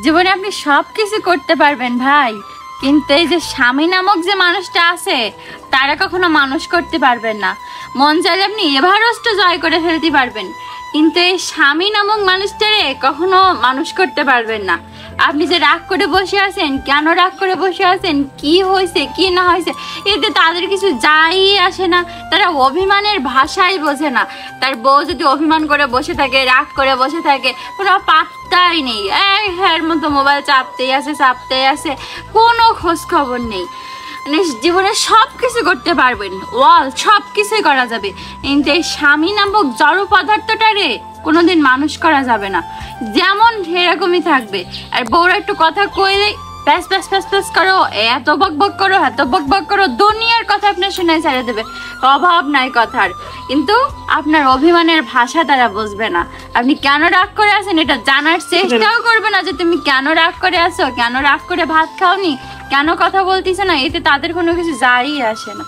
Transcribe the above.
জীবনে আপনি সব কিছু করতে পারবেন ভাই, কিন্তু এই যে স্বামী নামক যে মানুষটা আছে তারা কখনো মানুষ করতে পারবেন না। মন চাইলে আপনি এভারেস্ট জয় করে ফেলতে পারবেন, কিন্তু এই স্বামী নামক মানুষটারে কখনো মানুষ করতে পারবেন না। আপনি যে রাগ করে বসে আছেন, কেন রাগ করে বসে আছেন, কি হয়েছে কি না হয়েছে, এতে তাদের কিছু যাই আসে না। তারা অভিমানের ভাষাই বোঝে না। তার বউ যদি অভিমান করে বসে থাকে, রাগ করে বসে থাকে, কোনো পাত্তাই নেই, হ্যাঁ মতো মোবাইল চাপতেই আছে, কোনো খোঁজ খবর নেই। মানে জীবনে সব কিছু করতে পারবেন, সব কিছুই করা যাবে, কিন্তু এই স্বামী নামক জড় পদার্থটারে কোনোদিন মানুষ করা যাবে না। যেমন এরকমই থাকবে। আর বউরা একটু কথা কইলে প্যাস প্যাস প্যাস প্যাস করো, এত বক বক করো, এত বক বক করো, দুনিয়ার কথা আপনার শুনে ছেড়ে দেবে, অভাব নাই কথার। কিন্তু আপনার অভিমানের ভাষা তারা বুঝবে না। আপনি কেন রাগ করে আছেন এটা জানার চেষ্টাও করবে না, যে তুমি কেন রাগ করে আছো, কেন রাগ করে ভাত খাওনি, কেন কথা বলতেছে না, এতে তাদের কোনো কিছু যাই আসে না।